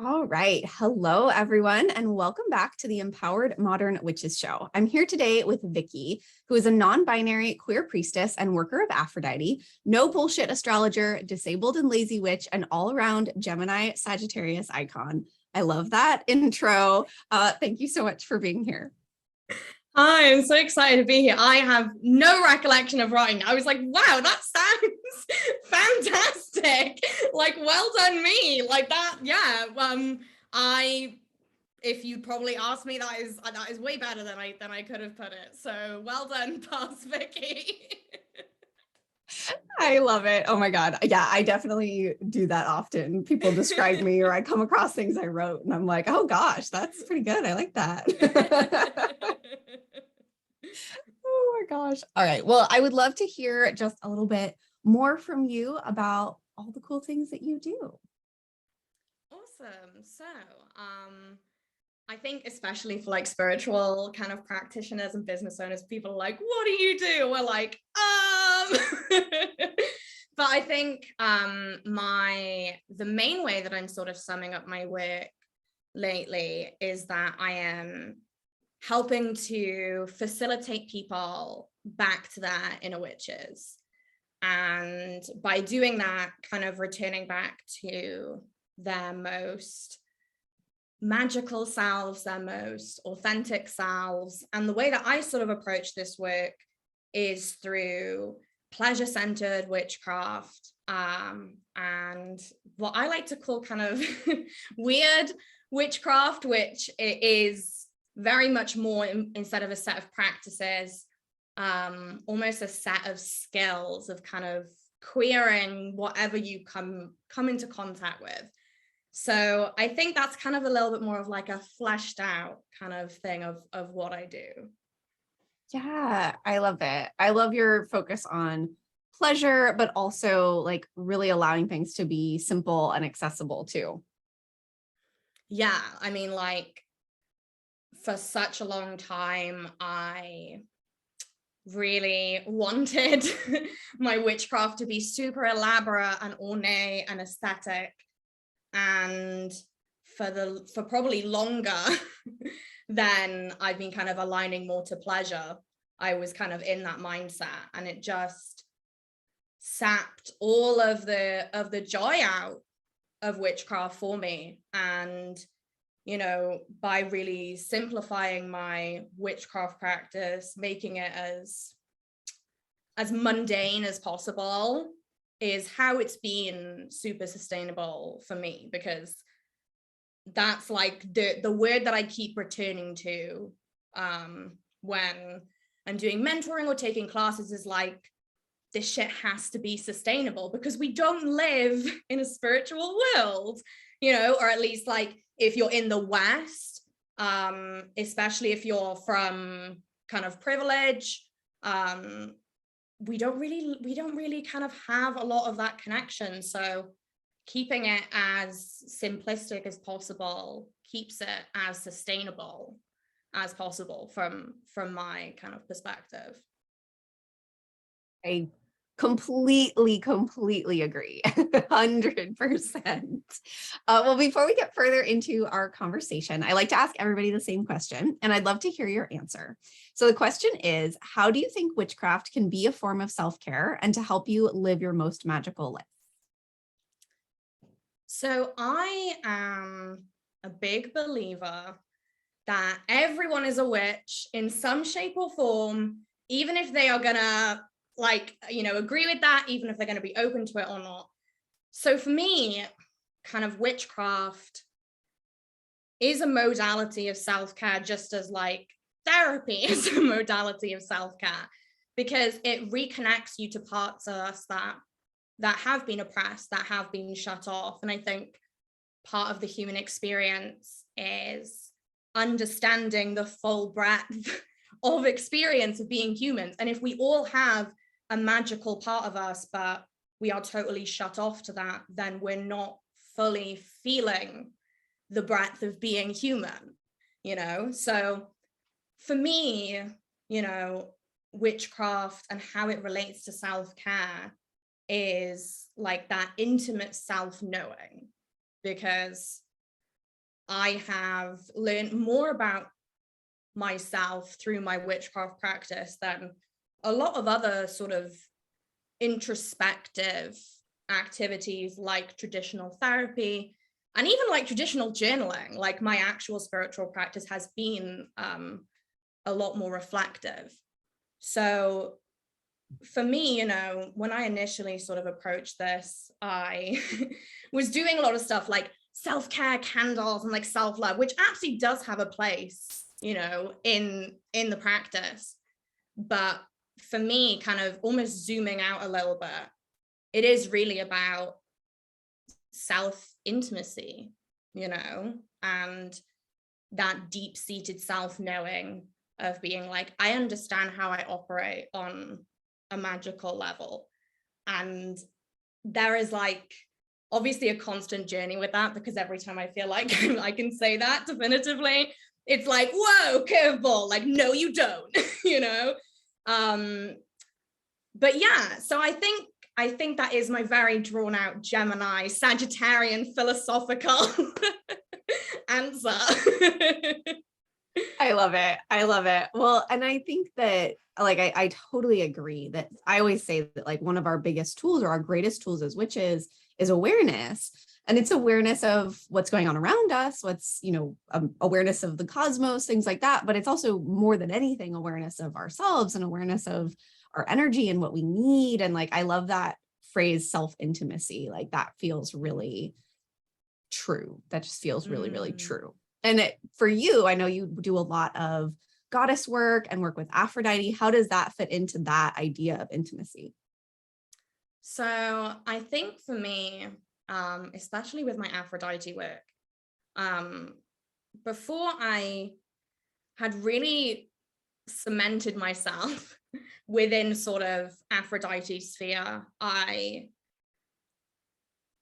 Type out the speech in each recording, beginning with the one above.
All right. Hello, everyone, and welcome back to the Empowered Modern Witches Show. I'm here today with Vicky, who is a non-binary queer priestess and worker of Aphrodite, no bullshit astrologer, disabled and lazy witch, and all-around Gemini Sagittarius icon. I love that intro. Thank you so much for being here. Hi, I'm so excited to be here. I have no recollection of writing. I was like, wow, that sounds fantastic. Like, well done me. Like that, yeah. If you probably asked me, that is way better than I could have put it. So well done, past Vicky. I love it. Oh my God. Yeah, I definitely do that often. People describe me or I come across things I wrote and I'm like, oh gosh, that's pretty good. I like that. Oh my gosh. All right. Well, I would love to hear just a little bit more from you about all the cool things that you do. Awesome. So, I think especially for like spiritual kind of practitioners and business owners, people are like, what do you do? We're like, but I think the main way that I'm sort of summing up my work lately is that I am helping to facilitate people back to their inner witches. And by doing that, kind of returning back to their most magical selves, their most authentic selves. And the way that I sort of approach this work is through pleasure-centered witchcraft, and what I like to call kind of weird witchcraft, which is very much more instead of a set of practices, almost a set of skills of kind of queering whatever you come into contact with. So I think that's kind of a little bit more of like a fleshed out kind of thing of what I do. Yeah, I love it. I love your focus on pleasure, but also like really allowing things to be simple and accessible too. Yeah, I mean, like for such a long time, I really wanted my witchcraft to be super elaborate and ornate and aesthetic. And for probably longer than I've been kind of aligning more to pleasure, I was kind of in that mindset, and it just sapped all of the joy out of witchcraft for me. And by really simplifying my witchcraft practice, making it as mundane as possible, is how it's been super sustainable for me, because that's like the word that I keep returning to when I'm doing mentoring or taking classes, is like, this shit has to be sustainable, because we don't live in a spiritual world, or at least like if you're in the West, especially if you're from kind of privilege, we don't really kind of have a lot of that connection. So keeping it as simplistic as possible keeps it as sustainable as possible from my kind of perspective. I completely agree. 100%. Well, before we get further into our conversation, I like to ask everybody the same question, and I'd love to hear your answer. So the question is, how do you think witchcraft can be a form of self-care and to help you live your most magical life? So I am a big believer that everyone is a witch in some shape or form, even if they are gonna agree with that, even if they're going to be open to it or not. So for me, kind of witchcraft is a modality of self-care, just as like therapy is a modality of self-care, because it reconnects you to parts of us that have been oppressed, that have been shut off. And I think part of the human experience is understanding the full breadth of experience of being humans. And if we all have a magical part of us, but we are totally shut off to that, then we're not fully feeling the breadth of being human, So for me, witchcraft and how it relates to self-care is like that intimate self-knowing, because I have learned more about myself through my witchcraft practice than a lot of other sort of introspective activities like traditional therapy and even like traditional journaling. Like my actual spiritual practice has been a lot more reflective. So for me, you know, when I initially sort of approached this, I was doing a lot of stuff like self-care candles and like self-love, which actually does have a place, you know, in the practice. But for me, kind of almost zooming out a little bit, it is really about self-intimacy, you know, and that deep-seated self-knowing of being like, I understand how I operate on a magical level. And there is like obviously a constant journey with that, because every time I feel like I can say that definitively, it's like, whoa, curveball, like, no, you don't, you know? But yeah, so I think that is my very drawn out Gemini, Sagittarian, philosophical answer. I love it. I love it. Well, and I think that like, I totally agree that I always say that like one of our biggest tools or our greatest tools as witches is awareness. And it's awareness of what's going on around us, what's, you know, awareness of the cosmos, things like that. But it's also more than anything, awareness of ourselves and awareness of our energy and what we need. And like, I love that phrase, self-intimacy. Like that feels really true. That just feels really, really true. And for you, I know you do a lot of goddess work and work with Aphrodite. How does that fit into that idea of intimacy? So I think for me, especially with my Aphrodite work, before I had really cemented myself within sort of Aphrodite sphere, I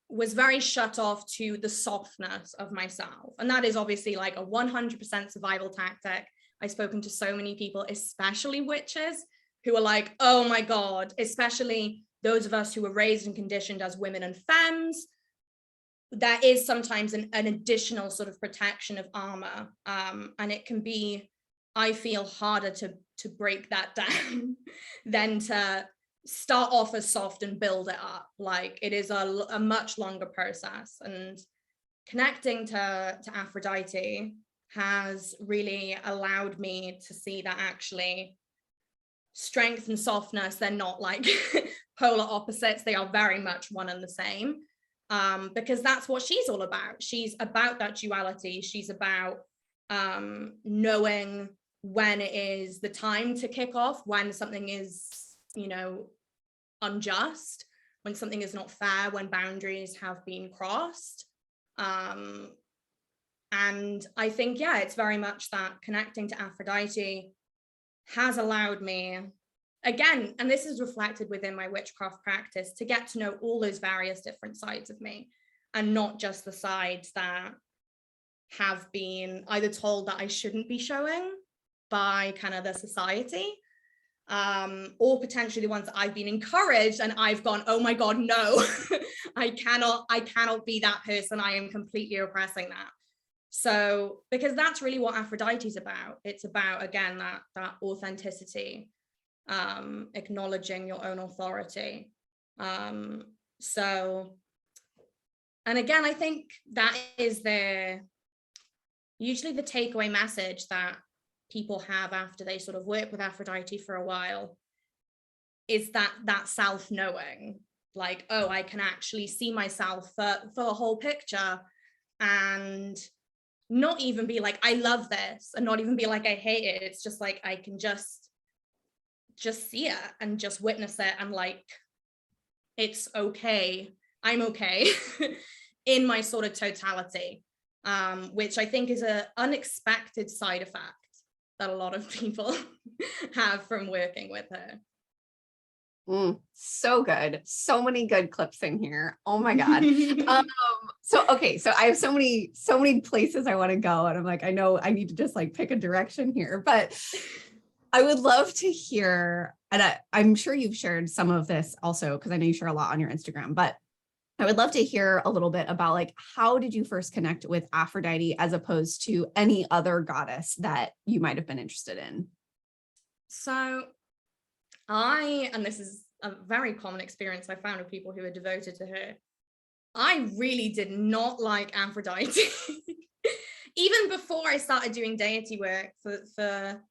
was very shut off to the softness of myself. And that is obviously like a 100% survival tactic. I've spoken to so many people, especially witches, who are like, oh my God, especially those of us who were raised and conditioned as women and femmes, there is sometimes an additional sort of protection of armor. And it can be, I feel, harder to break that down than to start off as soft and build it up. Like it is a much longer process. And connecting to Aphrodite has really allowed me to see that actually strength and softness, they're not like polar opposites. They are very much one and the same, because that's what she's all about. She's about that duality. She's about knowing when it is the time to kick off, when something is, you know, unjust, when something is not fair, when boundaries have been crossed. And I think, yeah, it's very much that connecting to Aphrodite has allowed me, again, and this is reflected within my witchcraft practice, to get to know all those various different sides of me, and not just the sides that have been either told that I shouldn't be showing by kind of the society, or potentially the ones that I've been encouraged and I've gone, oh my God, no, I cannot be that person. I am completely oppressing that. So, because that's really what Aphrodite is about. It's about, again, that authenticity, acknowledging your own authority. So, and again, I think that is usually the takeaway message that people have after they sort of work with Aphrodite for a while, is that self-knowing, like, oh, I can actually see myself for the whole picture, and not even be like, I love this, and not even be like, I hate it. It's just like, I can just see it and just witness it, and like, it's okay. I'm okay in my sort of totality, which I think is an unexpected side effect that a lot of people have from working with her. So good. So many good clips in here. Oh my God. Okay. So I have so many places I want to go. And I'm like, I know I need to just like pick a direction here, but I would love to hear, and I'm sure you've shared some of this also, because I know you share a lot on your Instagram, but I would love to hear a little bit about like, how did you first connect with Aphrodite as opposed to any other goddess that you might have been interested in? So and this is a very common experience I found with people who are devoted to her, I really did not like Aphrodite. Even before I started doing deity work for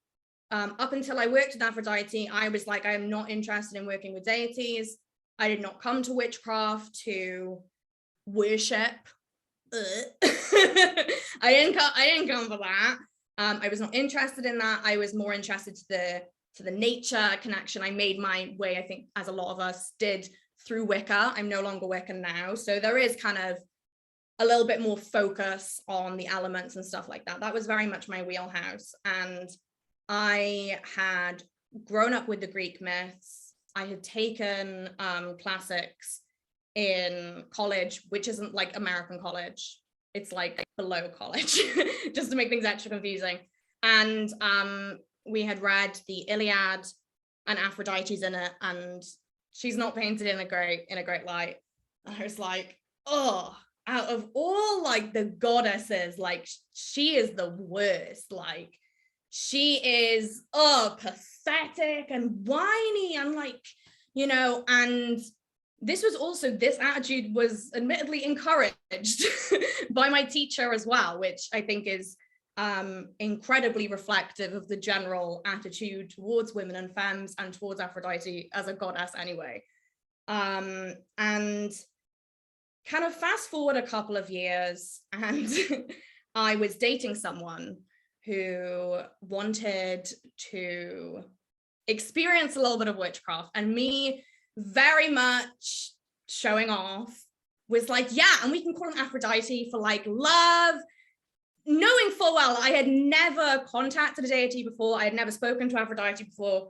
up until I worked with Aphrodite, I was like, I am not interested in working with deities. I did not come to witchcraft to worship. I didn't come for that. I was not interested in that. I was more interested to the nature connection. I made my way, I think, as a lot of us did, through Wicca. I'm no longer Wiccan now. So there is kind of a little bit more focus on the elements and stuff like that. That was very much my wheelhouse. And I had grown up with the Greek myths. I had taken classics in college, which isn't like American college. It's like below college, just to make things extra confusing. And we had read the Iliad, and Aphrodite's in it, and she's not painted in a great light. And I was like, oh, out of all like the goddesses, like she is the worst. Like she is pathetic and whiny and like, you know, and this attitude was admittedly encouraged by my teacher as well, which I think is incredibly reflective of the general attitude towards women and femmes and towards Aphrodite as a goddess anyway. And kind of fast forward a couple of years, and I was dating someone who wanted to experience a little bit of witchcraft, and me very much showing off was like, yeah, and we can call him Aphrodite for like love, knowing full well I had never contacted a deity before. I had never spoken to Aphrodite before.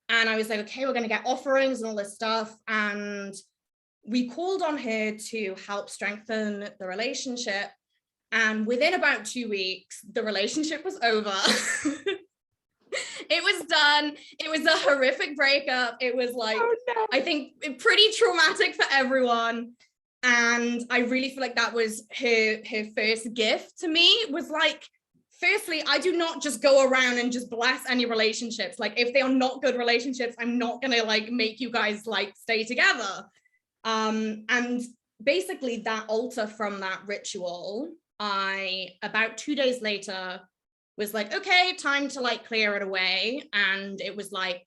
And I was like, okay, we're going to get offerings and all this stuff. And we called on her to help strengthen the relationship. And within about 2 weeks, the relationship was over. It was done. It was a horrific breakup. It was like, oh, no. I think pretty traumatic for everyone. And I really feel like that was her first gift to me, was like, firstly, I do not just go around and just bless any relationships. Like if they are not good relationships, I'm not going to like make you guys like stay together. And basically that altar from that ritual, I about 2 days later was like, okay, time to like clear it away. And it was like,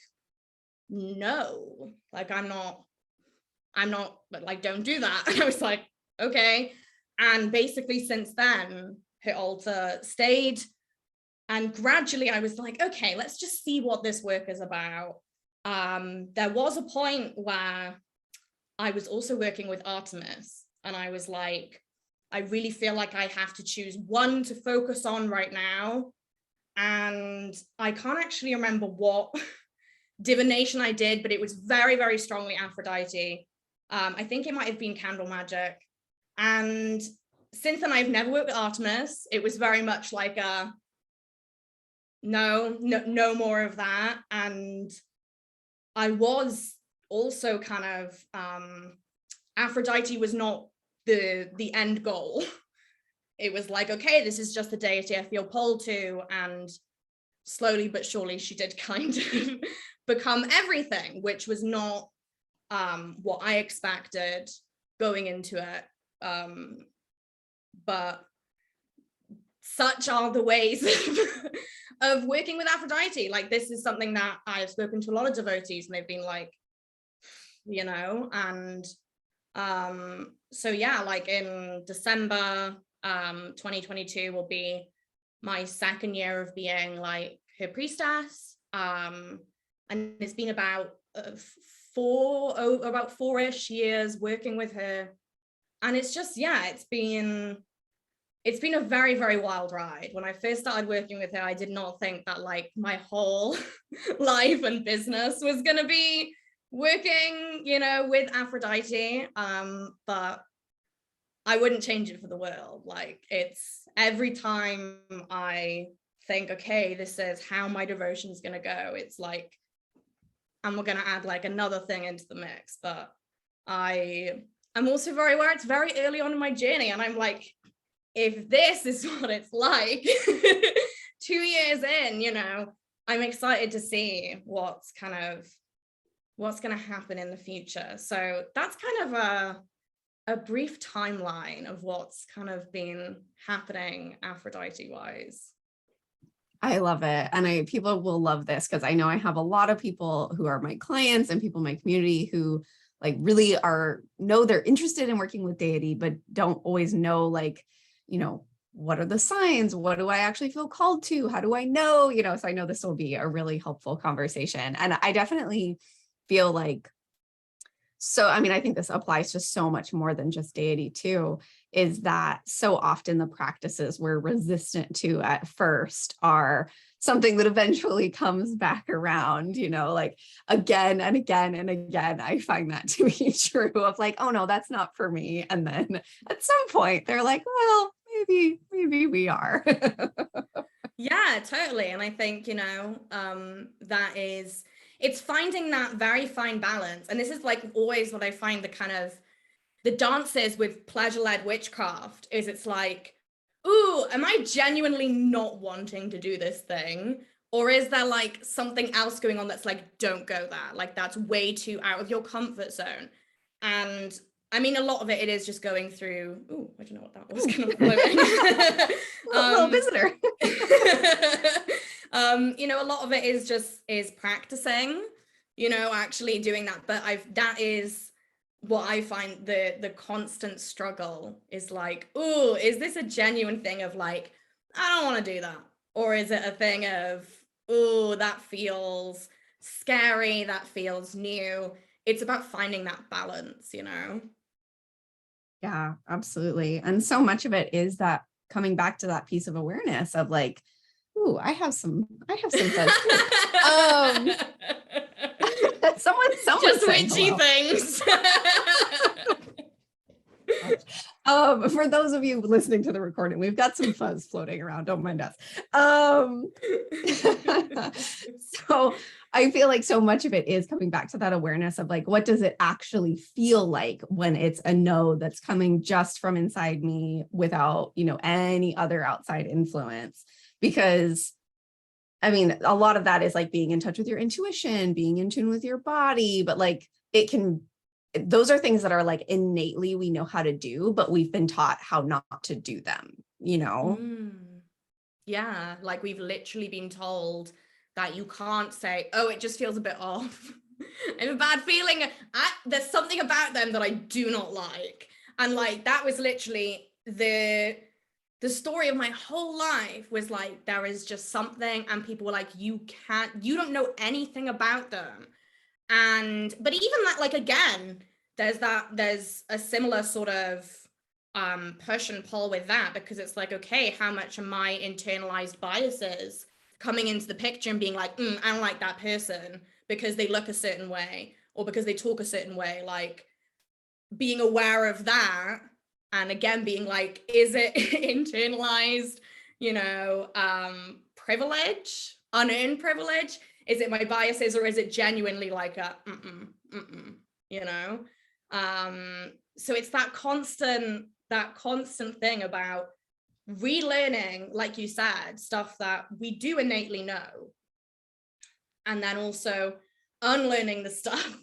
no, like I'm not, but like, don't do that. And I was like, okay. And basically since then, her altar stayed. And gradually I was like, okay, let's just see what this work is about. There was a point where I was also working with Artemis, and I was like, I really feel like I have to choose one to focus on right now. And I can't actually remember what divination I did, but it was very, very strongly Aphrodite. I think it might have been candle magic. And since then, I've never worked with Artemis. It was very much like a no more of that. And I was also kind of Aphrodite was not the end goal. It was like, okay, this is just the deity I feel pulled to. And slowly but surely she did kind of become everything, which was not what I expected going into it. But such are the ways of working with Aphrodite. Like this is something that I've spoken to a lot of devotees, and they've been like, you know, and so yeah, like in December 2022 will be my second year of being like her priestess, and it's been about about 4-ish years working with her, and it's just, yeah, it's been a very, very wild ride. When I first started working with her, I did not think that like my whole life and business was gonna be working, you know, with Aphrodite, but I wouldn't change it for the world. Like it's every time I think, okay, this is how my devotion is going to go, it's like, I'm going to add like another thing into the mix. But I I'm also very aware it's very early on in my journey, and I'm like, if this is what it's like 2 years in, you know, I'm excited to see what's going to happen in the future. So that's kind of a brief timeline of what's kind of been happening Aphrodite wise. I love it. And people will love this, because I know I have a lot of people who are my clients and people in my community who like really know they're interested in working with deity, but don't always know, like, you know, what are the signs? What do I actually feel called to? How do I know? You know, so I know this will be a really helpful conversation. And I definitely feel like, so, I mean, I think this applies to so much more than just deity too, is that so often the practices we're resistant to at first are something that eventually comes back around, you know, like again and again and again. I find that to be true of like, oh no, that's not for me. And then at some point they're like, well, maybe we are. Yeah, totally. And I think, you know, it's finding that very fine balance. And this is like always what I find the dances with pleasure-led witchcraft is, it's like, ooh, am I genuinely not wanting to do this thing? Or is there like something else going on that's like, don't go there. Like that's way too out of your comfort zone. And I mean, a lot of it is just going through, ooh, I don't know what that was, kind of floating. Little visitor. You know, a lot of it is practicing, you know, actually doing that. But that is what I find the constant struggle is like, ooh, is this a genuine thing of like, I don't want to do that? Or is it a thing of, ooh, that feels scary, that feels new? It's about finding that balance, you know? Yeah, absolutely. And so much of it is that coming back to that piece of awareness of like, ooh, I have some fuzz too. Someone Just saying witchy hello. things. For those of you listening to the recording, we've got some fuzz floating around. Don't mind us. So I feel like so much of it is coming back to that awareness of like, what does it actually feel like when it's a no that's coming just from inside me without, you know, any other outside influence? Because I mean, a lot of that is like being in touch with your intuition, being in tune with your body, but like those are things that are like innately we know how to do, but we've been taught how not to do them, you know? Yeah, like we've literally been told that you can't say, oh, it just feels a bit off. I have a bad feeling. There's something about them that I do not like. And like, that was literally the story of my whole life, was like, there is just something, and people were like, you don't know anything about them. But even that, like, again, there's a similar sort of push and pull with that, because it's like, okay, how much are my internalized biases coming into the picture and being like, I don't like that person because they look a certain way or because they talk a certain way, like being aware of that. And again, being like, is it internalized, you know, privilege, unearned privilege? Is it my biases, or is it genuinely like a you know? So it's that constant thing about relearning, like you said, stuff that we do innately know, and then also unlearning the stuff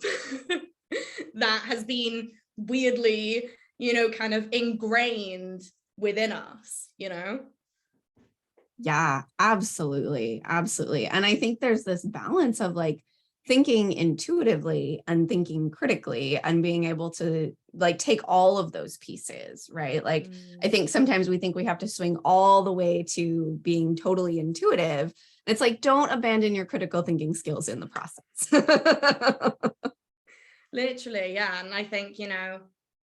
that has been weirdly, you know, kind of ingrained within us, you know? Yeah, absolutely. Absolutely. And I think there's this balance of like thinking intuitively and thinking critically and being able to like take all of those pieces, right? Like, I think sometimes we think we have to swing all the way to being totally intuitive. It's like, don't abandon your critical thinking skills in the process. Literally, yeah. And I think, you know,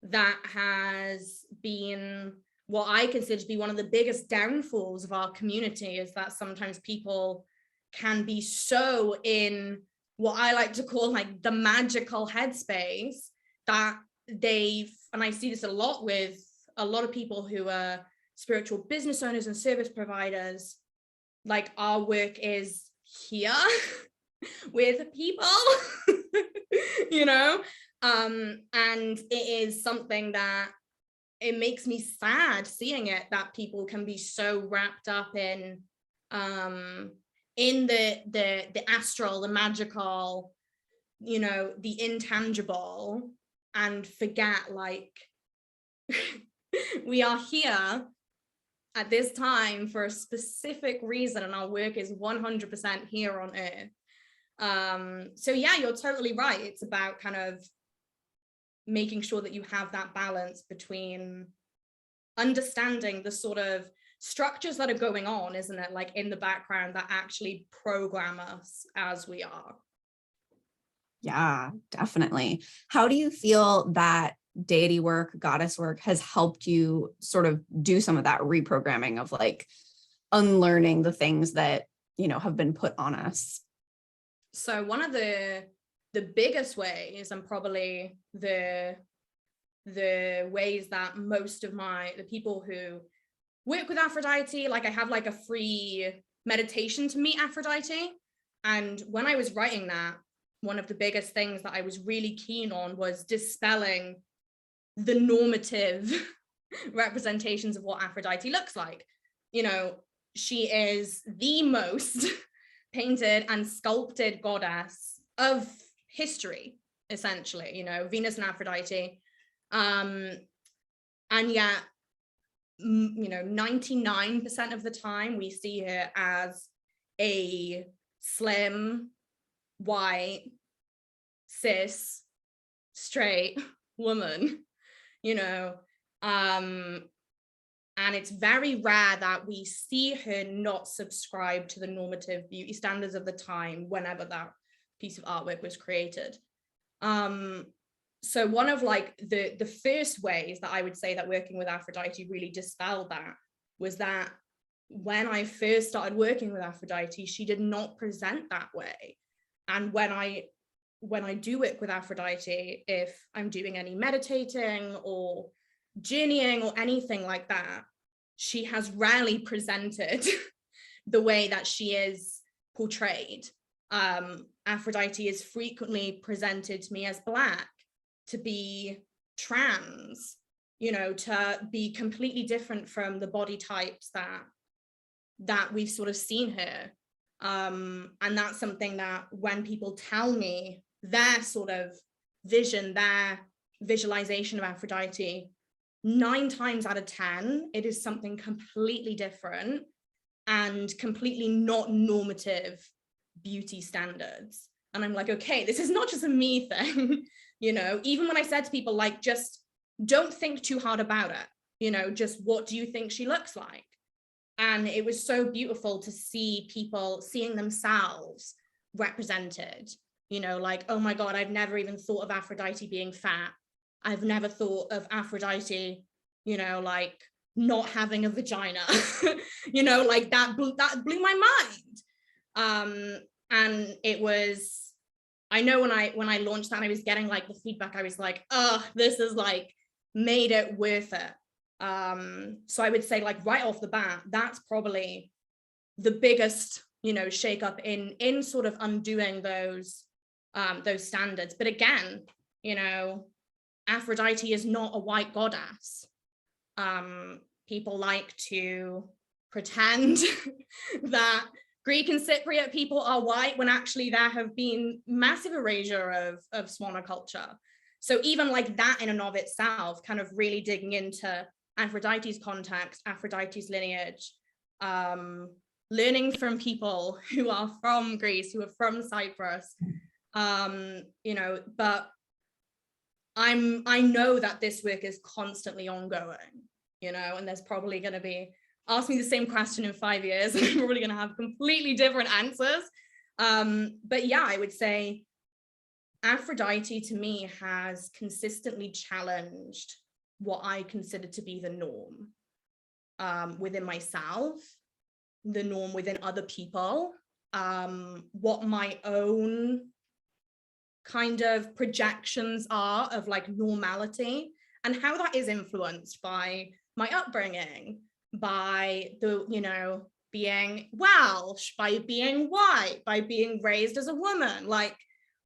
that has been what I consider to be one of the biggest downfalls of our community, is that sometimes people can be so in what I like to call like the magical headspace that and I see this a lot with a lot of people who are spiritual business owners and service providers, like our work is here with people, you know, And it is something that it makes me sad seeing it, that people can be so wrapped up in the astral, the magical, you know, the intangible, and forget, like, we are here at this time for a specific reason, and our work is 100% here on earth. So yeah, you're totally right. It's about kind of making sure that you have that balance between understanding the sort of structures that are going on, isn't it, like in the background, that actually program us as we are. Yeah, definitely. How do you feel that deity work, goddess work has helped you sort of do some of that reprogramming of like unlearning the things that, you know, have been put on us? So one of the biggest ways, and probably the ways that most of the people who work with Aphrodite, like I have like a free meditation to meet Aphrodite. And when I was writing that, one of the biggest things that I was really keen on was dispelling the normative representations of what Aphrodite looks like. You know, she is the most painted and sculpted goddess of history, essentially, you know, Venus and Aphrodite. And yet, you know, 99% of the time we see her as a slim, white, cis, straight woman, you know, and it's very rare that we see her not subscribe to the normative beauty standards of the time whenever that piece of artwork was created. So one of like the first ways that I would say that working with Aphrodite really dispelled that was that when I first started working with Aphrodite, she did not present that way. And when I do work with Aphrodite, if I'm doing any meditating or journeying or anything like that, she has rarely presented the way that she is portrayed. Aphrodite is frequently presented to me as Black, to be trans, you know, to be completely different from the body types that we've sort of seen her. And that's something that when people tell me their sort of vision, their visualization of Aphrodite, 9 times out of 10, it is something completely different and completely not normative beauty standards. And I'm like, okay, this is not just a me thing. You know, even when I said to people, like, just don't think too hard about it, you know, just what do you think she looks like? And it was so beautiful to see people seeing themselves represented, you know, like, oh my God, I've never even thought of Aphrodite being fat. I've never thought of Aphrodite, you know, like not having a vagina, you know, like that blew my mind. And it was, I know when I launched that, I was getting like the feedback, I was like, oh, this is like made it worth it. So I would say, like, right off the bat, that's probably the biggest, you know, shake up in sort of undoing those standards. But again, you know, Aphrodite is not a white goddess. People like to pretend that Greek and Cypriot people are white when actually there have been massive erasure of Swana culture. So even like that in and of itself, kind of really digging into Aphrodite's context, Aphrodite's lineage, learning from people who are from Greece, who are from Cyprus, you know, but I know that this work is constantly ongoing, you know, and there's probably going to be, ask me the same question in 5 years, and I'm probably going to have completely different answers. But yeah, I would say Aphrodite to me has consistently challenged what I consider to be the norm within myself, the norm within other people, what my own kind of projections are of like normality, and how that is influenced by my upbringing, by the, you know, being Welsh, by being white, by being raised as a woman. Like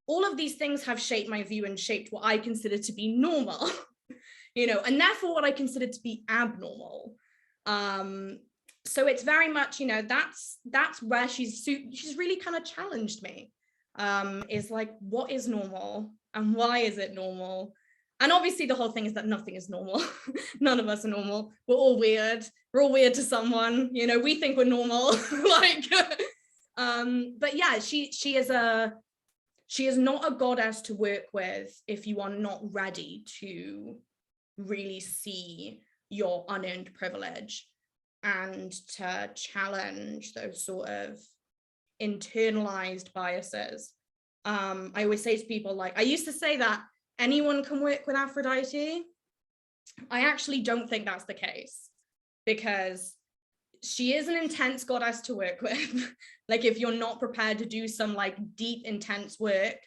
all of these things have shaped my view and shaped what I consider to be normal, you know, and therefore what I consider to be abnormal. So it's very much, you know, that's where she's really kind of challenged me, is like, what is normal and why is it normal? And obviously the whole thing is that nothing is normal. None of us are normal. We're all weird. We're all weird to someone, you know, we think we're normal. Like, but yeah, she is not a goddess to work with if you are not ready to really see your unearned privilege and to challenge those sort of internalized biases. I always say to people, like, I used to say that anyone can work with Aphrodite. I actually don't think that's the case, because she is an intense goddess to work with. Like, if you're not prepared to do some like deep, intense work,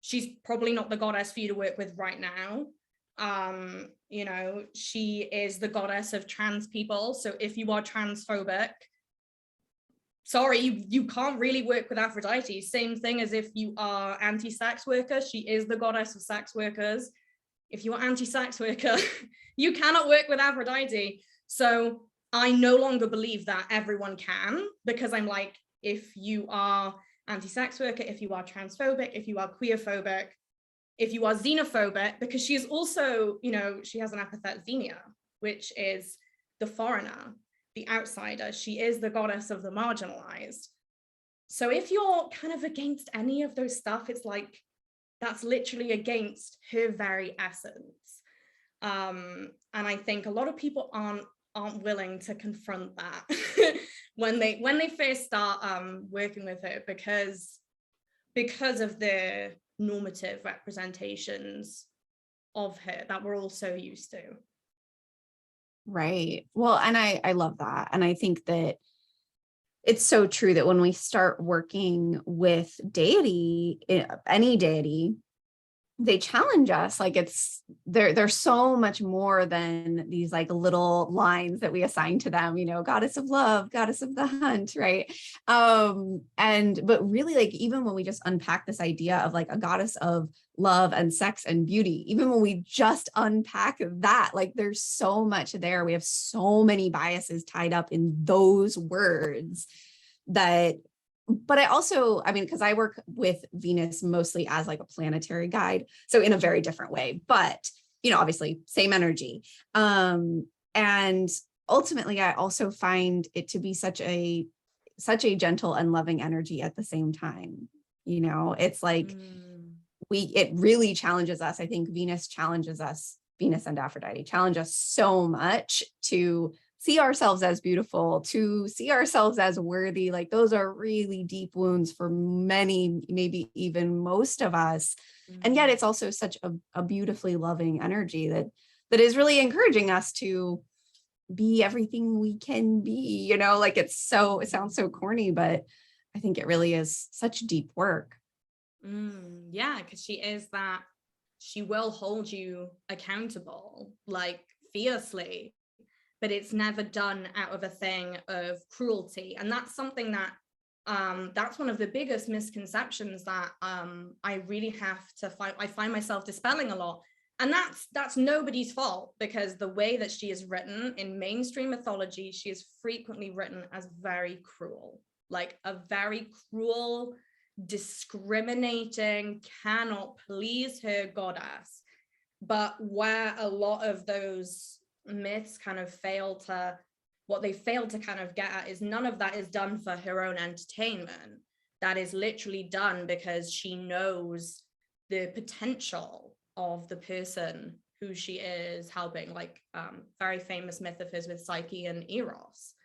she's probably not the goddess for you to work with right now. You know, she is the goddess of trans people. So if you are transphobic, sorry, you can't really work with Aphrodite. Same thing as if you are anti-sex worker, she is the goddess of sex workers. If you are anti-sex worker, you cannot work with Aphrodite. So I no longer believe that everyone can, because I'm like, if you are anti-sex worker, if you are transphobic, if you are queerphobic, if you are xenophobic, because she is also, you know, she has an epithet xenia, which is the foreigner, the outsider. She is the goddess of the marginalized. So if you're kind of against any of those stuff, it's like, that's literally against her very essence. And I think a lot of people aren't willing to confront that when they first start working with her, because of the normative representations of her that we're all so used to. Right. Well, and I love that. And I think that it's so true that when we start working with deity, any deity, they challenge us. Like, they're so much more than these like little lines that we assign to them, you know, goddess of love, goddess of the hunt, right? But really, like, even when we just unpack this idea of like a goddess of love and sex and beauty, even when we just unpack that, like, there's so much there. We have so many biases tied up in those words that. But I mean, because I work with Venus mostly as like a planetary guide, so in a very different way, but, you know, obviously same energy. And ultimately, I also find it to be such a gentle and loving energy at the same time. You know, it's like it really challenges us. I think Venus and Aphrodite challenge us so much to see ourselves as beautiful, to see ourselves as worthy. Like, those are really deep wounds for many, maybe even most of us. And yet it's also such a beautifully loving energy that is really encouraging us to be everything we can be, you know, like, it sounds so corny, but I think it really is such deep work. Yeah, because she will hold you accountable, like, fiercely, but it's never done out of a thing of cruelty. And that's something that that's one of the biggest misconceptions that I really have to I find myself dispelling a lot. And that's nobody's fault, because the way that she is written in mainstream mythology, she is frequently written as very cruel, like a very cruel, discriminating, cannot please her goddess. But where a lot of those myths kind of fail to kind of get at is none of that is done for her own entertainment. That is literally done because she knows the potential of the person who she is helping, like very famous myth of hers with Psyche and Eros.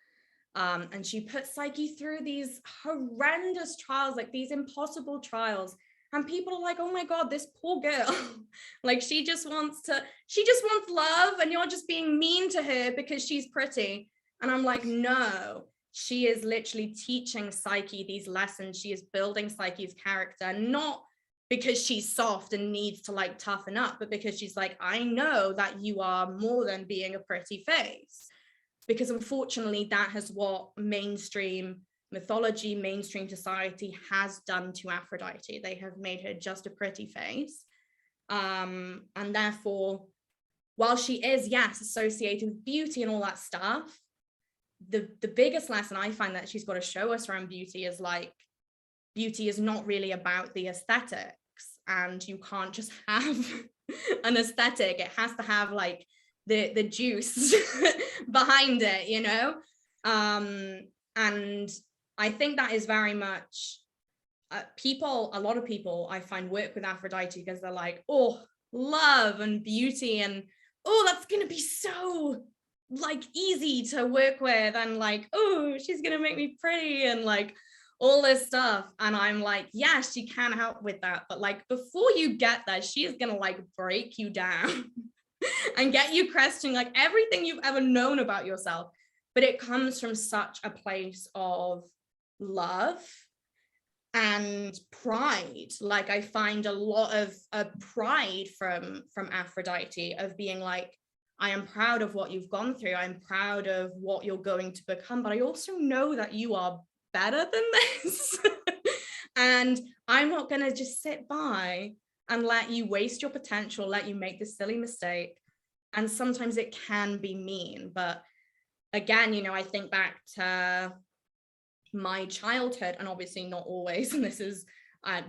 And she put Psyche through these horrendous trials, like these impossible trials. And people are like, oh my God, this poor girl, like, she just wants love, and you're just being mean to her because she's pretty. And I'm like, no, she is literally teaching Psyche these lessons. She is building Psyche's character, not because she's soft and needs to like toughen up, but because she's like, I know that you are more than being a pretty face. Because unfortunately, that is what mainstream mythology, mainstream society has done to Aphrodite. They have made her just a pretty face. And therefore, while she is, yes, associated with beauty and all that stuff, the biggest lesson I find that she's got to show us around beauty is like, beauty is not really about the aesthetics, and you can't just have an aesthetic. It has to have like the juice behind it, you know? And I think that is very much a lot of people I find work with Aphrodite because they're like, oh, love and beauty, and oh, that's gonna be so like easy to work with, and like, oh, she's gonna make me pretty and like all this stuff. And I'm like, yeah, she can help with that, but like before you get there, she is gonna like break you down and get you questioning like everything you've ever known about yourself. But it comes from such a place of love and pride. Like I find a lot of pride from Aphrodite, of being like, I am proud of what you've gone through, I'm proud of what you're going to become, but I also know that you are better than this. And I'm not going to just sit by and let you waste your potential, let you make this silly mistake. And sometimes it can be mean, but again, you know, I think back to my childhood, and obviously not always, and this is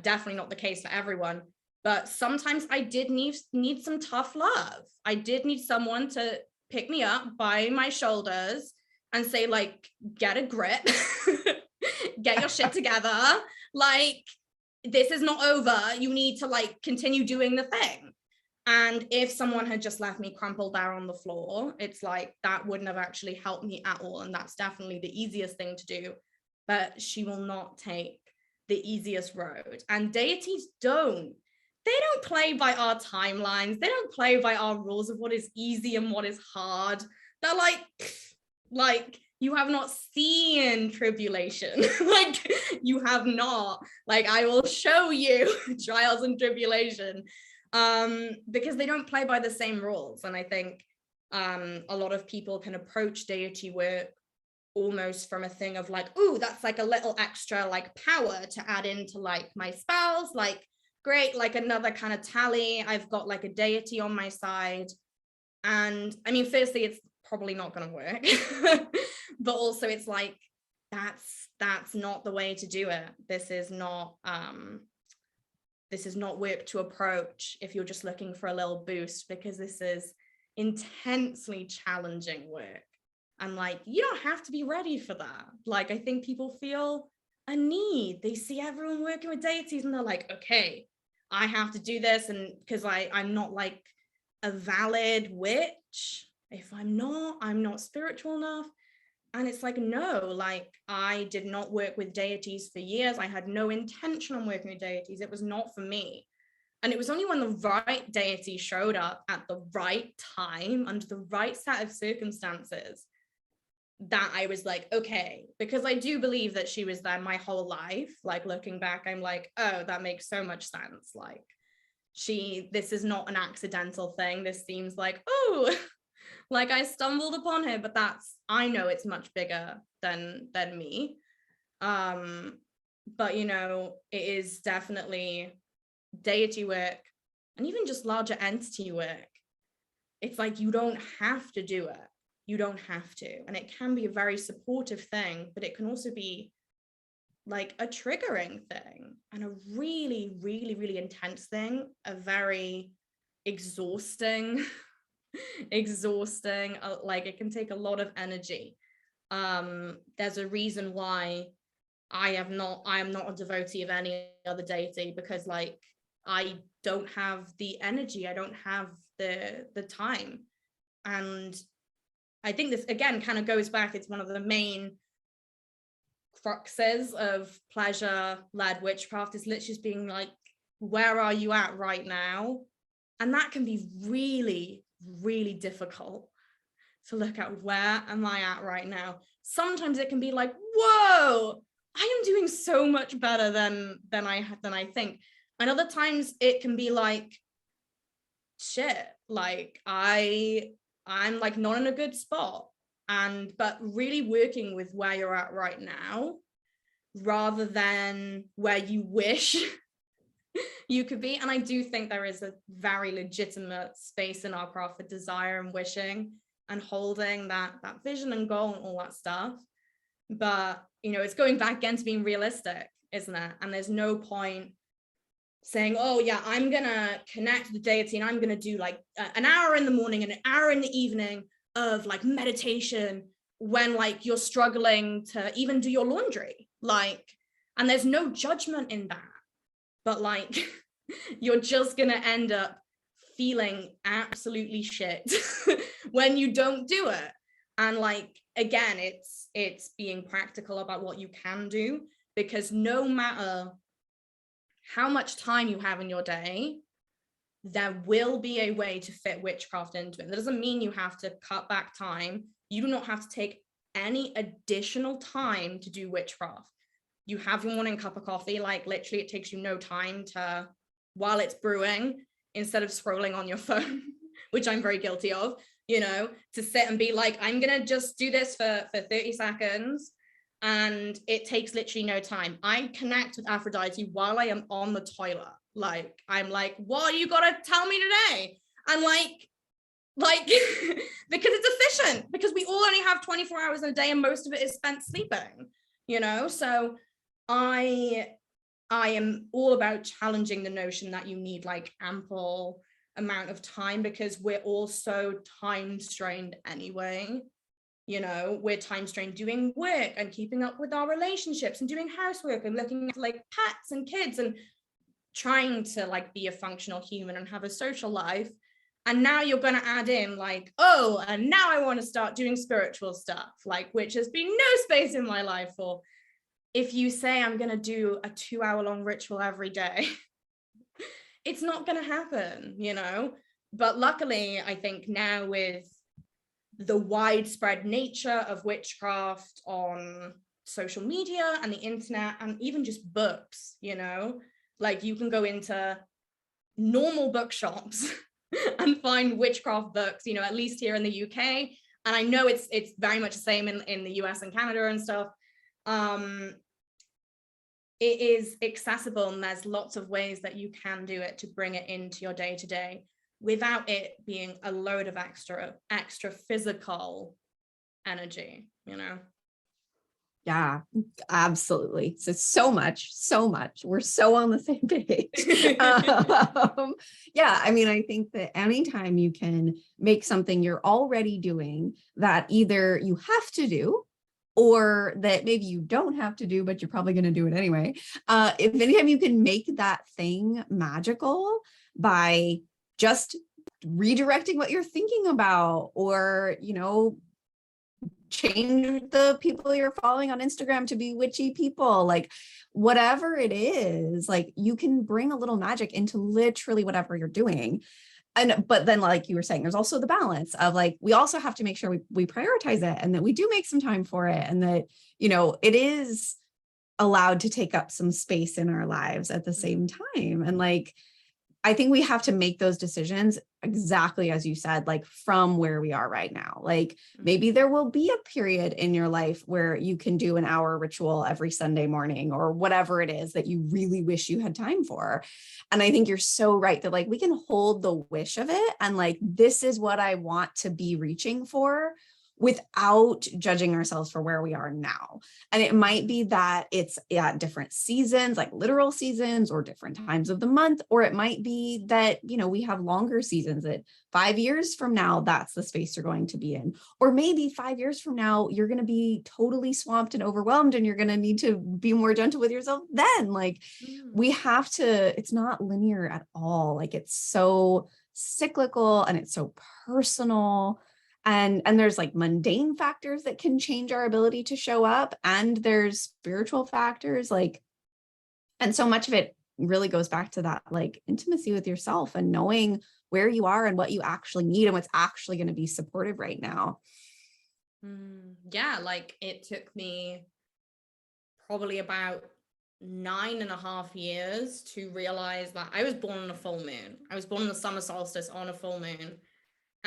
definitely not the case for everyone, but sometimes I did need some tough love. I did need someone to pick me up by my shoulders and say like, get a grip, get your shit together, like this is not over, you need to like continue doing the thing. And if someone had just left me crumpled there on the floor, it's like that wouldn't have actually helped me at all. And that's definitely the easiest thing to do. But she will not take the easiest road. And deities don't play by our timelines. They don't play by our rules of what is easy and what is hard. They're like, you have not seen tribulation. Like, you have not. Like, I will show you trials and tribulation. Because they don't play by the same rules. And I think a lot of people can approach deity work almost from a thing of like, oh, that's like a little extra like power to add into like my spells, like great, like another kind of tally, I've got like a deity on my side. And I mean, firstly, it's probably not going to work. But also it's like, that's not the way to do it. This is not work to approach if you're just looking for a little boost, because this is intensely challenging work. And like, you don't have to be ready for that. Like, I think people feel a need. They see everyone working with deities and they're like, okay, I have to do this. And because I'm not like a valid witch. If I'm not spiritual enough. And it's like, no, like I did not work with deities for years. I had no intention on working with deities. It was not for me. And it was only when the right deity showed up at the right time, under the right set of circumstances, that I was like, okay, because I do believe that she was there my whole life. Like looking back, I'm like, oh, that makes so much sense. Like this is not an accidental thing. This seems like, oh, like I stumbled upon her, but I know it's much bigger than me. But you know, it is definitely deity work, and even just larger entity work. It's like, you don't have to do it. You don't have to. And it can be a very supportive thing, but it can also be like a triggering thing, and a really, really, really intense thing, a very exhausting, like it can take a lot of energy. There's a reason why I am not a devotee of any other deity, because like I don't have the energy, I don't have the time. And I think this again kind of goes back, it's one of the main cruxes of pleasure-led witchcraft, is literally just being like, where are you at right now? And that can be really, really difficult to look at. Where am I at right now? Sometimes it can be like, whoa, I am doing so much better than I think. And other times it can be like, shit, like I'm like not in a good spot. But really working with where you're at right now rather than where you wish you could be. And I do think there is a very legitimate space in our craft for desire and wishing and holding that vision and goal and all that stuff. But, you know, it's going back again to being realistic, isn't it? And there's no point saying, oh yeah, I'm gonna connect with the deity and I'm gonna do like an hour in the morning and an hour in the evening of like meditation when like you're struggling to even do your laundry, like, and there's no judgment in that, but like you're just gonna end up feeling absolutely shit when you don't do it. And like, again, it's being practical about what you can do, because no matter how much time you have in your day, there will be a way to fit witchcraft into it. That doesn't mean you have to cut back time. You do not have to take any additional time to do witchcraft. You have your morning cup of coffee, like literally it takes you no time to, while it's brewing, instead of scrolling on your phone, which I'm very guilty of, you know, to sit and be like, I'm gonna just do this for 30 seconds. And it takes literally no time. I connect with Aphrodite while I am on the toilet. Like, I'm like, what you gotta tell me today? And like, because it's efficient, because we all only have 24 hours in a day and most of it is spent sleeping, you know? So I am all about challenging the notion that you need like ample amount of time, because we're all so time strained anyway. You know, we're time strained doing work and keeping up with our relationships and doing housework and looking at like pets and kids and trying to like be a functional human and have a social life. And now you're going to add in like, oh, and now I want to start doing spiritual stuff, like, which has been no space in my life for. If you say I'm going to do a 2-hour-long ritual every day, it's not going to happen, you know. But luckily, I think now with the widespread nature of witchcraft on social media and the internet and even just books, you know, like you can go into normal bookshops and find witchcraft books, you know, at least here in the UK. And I know it's very much the same in the US and Canada and stuff. It is accessible, and there's lots of ways that you can do it to bring it into your day-to-day without it being a load of extra physical energy, you know? Yeah, absolutely. So much. We're so on the same page. Yeah, I mean, I think that anytime you can make something you're already doing that either you have to do or that maybe you don't have to do, but you're probably going to do it anyway. If anytime you can make that thing magical by just redirecting what you're thinking about, or, you know, change the people you're following on Instagram to be witchy people, like whatever it is, like you can bring a little magic into literally whatever you're doing. And but then, like you were saying, there's also the balance of like, we also have to make sure we prioritize it, and that we do make some time for it, and that, you know, it is allowed to take up some space in our lives at the same time. And like, I think we have to make those decisions exactly as you said, like from where we are right now. Like maybe there will be a period in your life where you can do an hour ritual every Sunday morning, or whatever it is that you really wish you had time for. And I think you're so right that like we can hold the wish of it and like, this is what I want to be reaching for, without judging ourselves for where we are now. And it might be that it's at different seasons, like literal seasons, or different times of the month, or it might be that, you know, we have longer seasons that 5 years from now, that's the space you're going to be in. Or maybe 5 years from now, you're going to be totally swamped and overwhelmed, and you're going to need to be more gentle with yourself then. Like we have to, it's not linear at all. Like it's so cyclical and it's so personal. And there's like mundane factors that can change our ability to show up. And there's spiritual factors, like, and so much of it really goes back to that like intimacy with yourself and knowing where you are and what you actually need and what's actually going to be supportive right now. Yeah, like it took me probably about 9.5 years to realize that I was born on a full moon. I was born on the summer solstice on a full moon.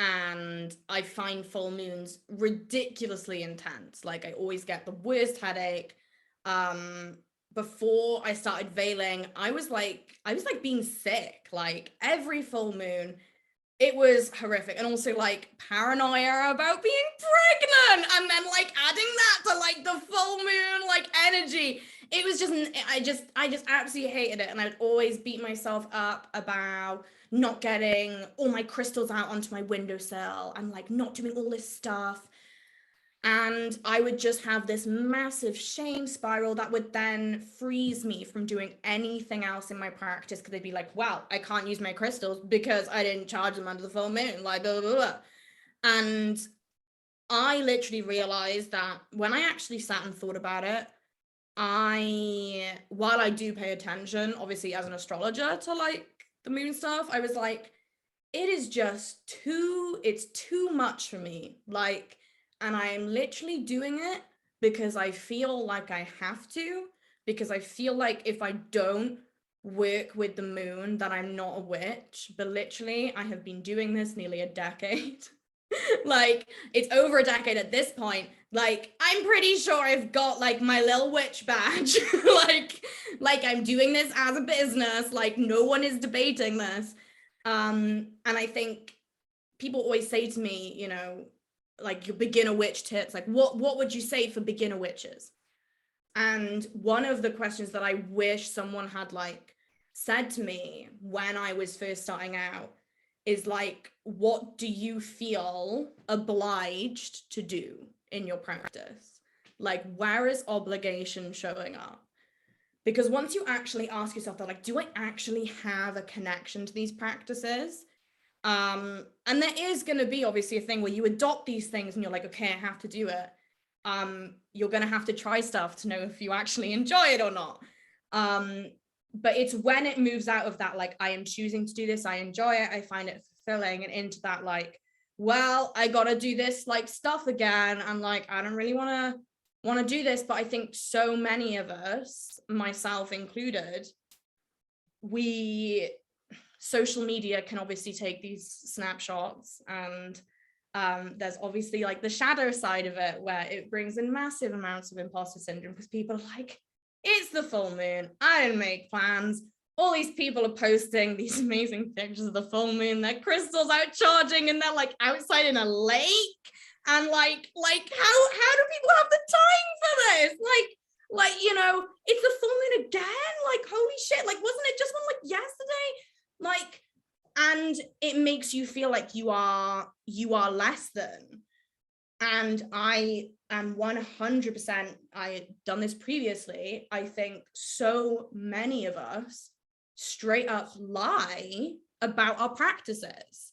And I find full moons ridiculously intense. Like I always get the worst headache. before I started veiling, I was like being sick, like every full moon. It was horrific. And also like paranoia about being pregnant, and then like adding that to like the full moon like energy. It was just, I just absolutely hated it. And I'd always beat myself up about not getting all my crystals out onto my windowsill and like not doing all this stuff. And I would just have this massive shame spiral that would then freeze me from doing anything else in my practice, because they'd be like, wow, I can't use my crystals because I didn't charge them under the full moon, like blah, blah, blah. And I literally realized that when I actually sat and thought about it, while I do pay attention, obviously as an astrologer, to like the moon stuff, I was like, it is just it's too much for me. Like, and I am literally doing it because I feel like I have to, because I feel like if I don't work with the moon, that I'm not a witch. But literally, I have been doing this nearly a decade. Like, it's over a decade at this point. Like, I'm pretty sure I've got like my little witch badge. like I'm doing this as a business. Like, no one is debating this. And I think people always say to me, you know, like your beginner witch tips, like what would you say for beginner witches? And one of the questions that I wish someone had like said to me when I was first starting out is like, what do you feel obliged to do in your practice? Like, where is obligation showing up? Because once you actually ask yourself that, like, do I actually have a connection to these practices? And there is going to be obviously a thing where you adopt these things and you're like, okay, I have to do it. You're going to have to try stuff to know if you actually enjoy it or not. But it's when it moves out of that, like, I am choosing to do this, I enjoy it, I find it fulfilling, and into that, like, well, I got to do this like stuff again. And like, I don't really want to do this. But I think so many of us, myself included, social media can obviously take these snapshots, and there's obviously like the shadow side of it where it brings in massive amounts of imposter syndrome, because people are like, it's the full moon, I didn't make plans, all these people are posting these amazing pictures of the full moon, their crystals out charging, and they're like outside in a lake, and like how do people have the time for this? Like, you know, it's the full moon again, like, holy shit, like, wasn't it just one like yesterday? Like, and it makes you feel like you are less than. And I am 100%, I done this previously, I think so many of us straight up lie about our practices.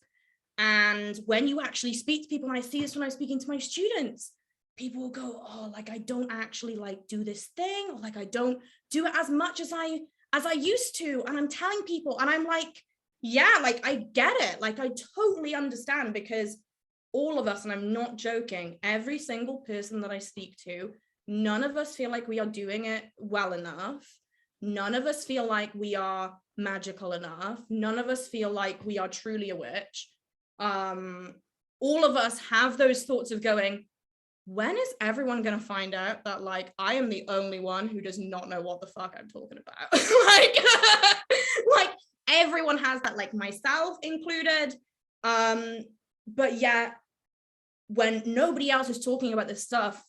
And when you actually speak to people, and I see this when I'm speaking to my students, people will go, oh, like, I don't actually like do this thing, or like I don't do it as much as I used to. And I'm telling people, and I'm like, yeah, like, I get it. Like, I totally understand, because all of us, and I'm not joking, every single person that I speak to, none of us feel like we are doing it well enough. None of us feel like we are magical enough. None of us feel like we are truly a witch. All of us have those thoughts of going, when is everyone going to find out that like I am the only one who does not know what the fuck I'm talking about? like everyone has that, like myself included. But yeah, when nobody else is talking about this stuff,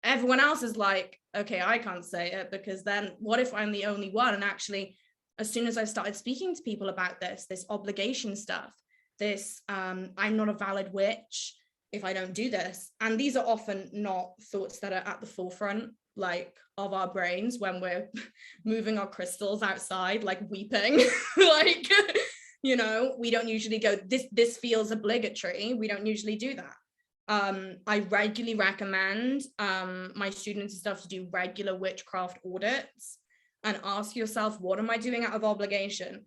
everyone else is like, okay, I can't say it, because then what if I'm the only one? And actually, as soon as I started speaking to people about this obligation stuff, this I'm not a valid witch if I don't do this. And these are often not thoughts that are at the forefront, like, of our brains when we're moving our crystals outside, like weeping. Like, you know, we don't usually go, this feels obligatory. We don't usually do that. I regularly recommend my students and stuff to do regular witchcraft audits and ask yourself, what am I doing out of obligation?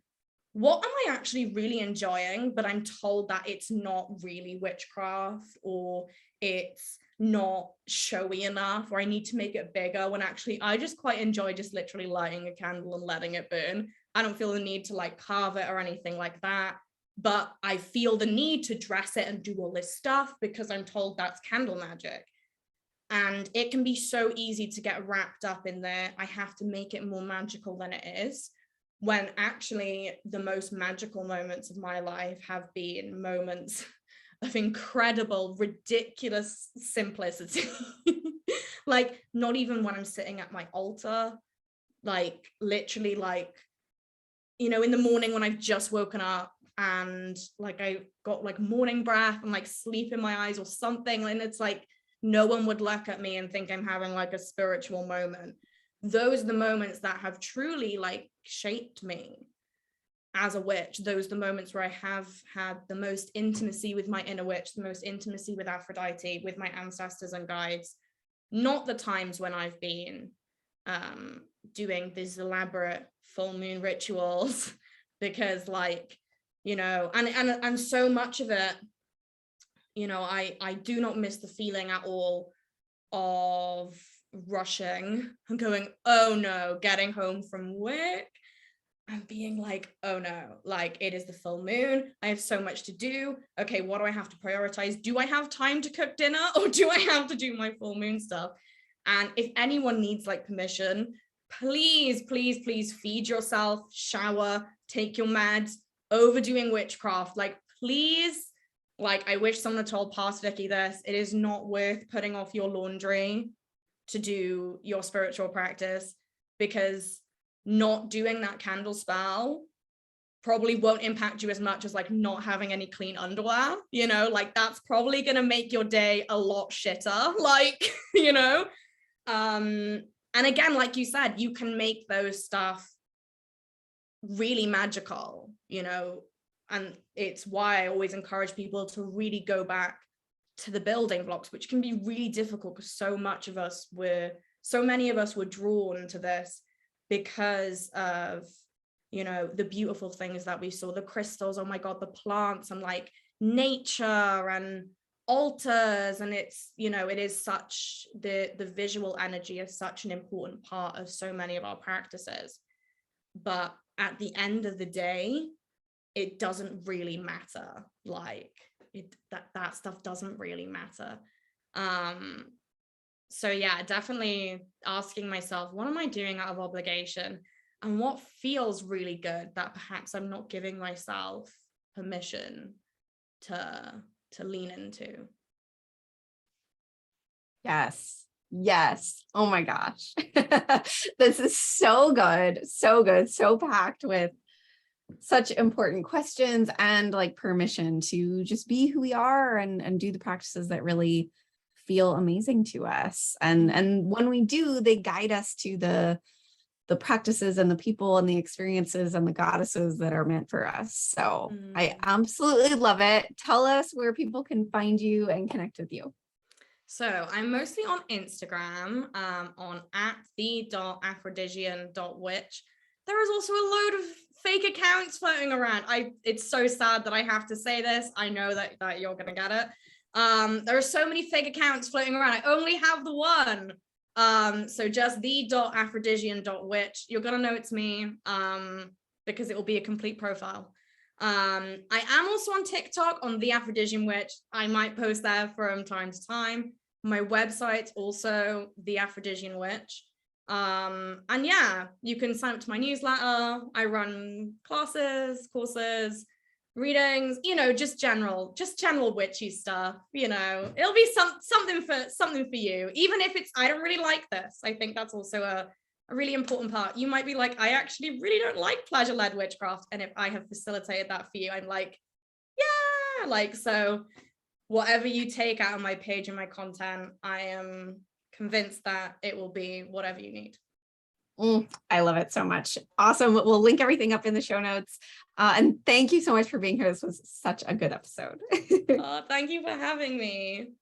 What am I actually really enjoying, but I'm told that it's not really witchcraft, or it's not showy enough, or I need to make it bigger, when actually I just quite enjoy just literally lighting a candle and letting it burn. I don't feel the need to like carve it or anything like that, but I feel the need to dress it and do all this stuff because I'm told that's candle magic. And it can be so easy to get wrapped up in there. I have to make it more magical than it is, when actually the most magical moments of my life have been moments of incredible, ridiculous simplicity. Like, not even when I'm sitting at my altar, like literally, like, you know, in the morning when I've just woken up and like I got like morning breath and like sleep in my eyes or something, and it's like no one would look at me and think I'm having like a spiritual moment. Those are the moments that have truly like shaped me as a witch. Those are the moments where I have had the most intimacy with my inner witch, the most intimacy with Aphrodite, with my ancestors and guides. Not the times when I've been doing these elaborate full moon rituals, because like, you know, and so much of it, you know, I do not miss the feeling at all of rushing and going, oh no, getting home from work and being like, oh no, like it is the full moon, I have so much to do. Okay, what do I have to prioritize? Do I have time to cook dinner, or do I have to do my full moon stuff? And if anyone needs like permission, please, please, please feed yourself, shower, take your meds. Overdoing witchcraft, like please, like I wish someone had told past Vicky this, it is not worth putting off your laundry to do your spiritual practice, because not doing that candle spell probably won't impact you as much as like not having any clean underwear, you know, like that's probably going to make your day a lot shitter, like, you know. And again, like you said, you can make those stuff really magical, you know, and it's why I always encourage people to really go back to the building blocks, which can be really difficult because so many of us were drawn to this because of, you know, the beautiful things that we saw, the crystals, oh my God, the plants and like nature and altars. And it's, you know, it is such, the visual energy is such an important part of so many of our practices. But at the end of the day, it doesn't really matter. Like that stuff doesn't really matter. So yeah, definitely asking myself, what am I doing out of obligation, and what feels really good that perhaps I'm not giving myself permission to lean into. Yes. Yes. Oh my gosh. This is so good. So good. So packed with such important questions and like permission to just be who we are and do the practices that really feel amazing to us. And when we do, they guide us to the practices and the people and the experiences and the goddesses that are meant for us. So I absolutely love it. Tell us where people can find you and connect with you. So I'm mostly on Instagram, on @the.aphrodisian.witch. There is also a load of fake accounts floating around. It's so sad that I have to say this. I know that you're gonna get it. There are so many fake accounts floating around. I only have the one. So just the.aphrodisian.witch. You're gonna know it's me, because it will be a complete profile. I am also on TikTok on the Aphrodisian Witch. I might post there from time to time. My website's also the Aphrodisian Witch. And yeah, you can sign up to my newsletter. I run classes, courses, readings, you know, just general witchy stuff, you know. It'll be something for you, even if it's, I don't really like this. I think that's also a really important part. You might be like, I actually really don't like pleasure-led witchcraft, and if I have facilitated that for you, I'm like, yeah, like, so whatever you take out of my page and my content, I am convinced that it will be whatever you need. I love it so much. Awesome. We'll link everything up in the show notes. And thank you so much for being here. This was such a good episode. Thank you for having me.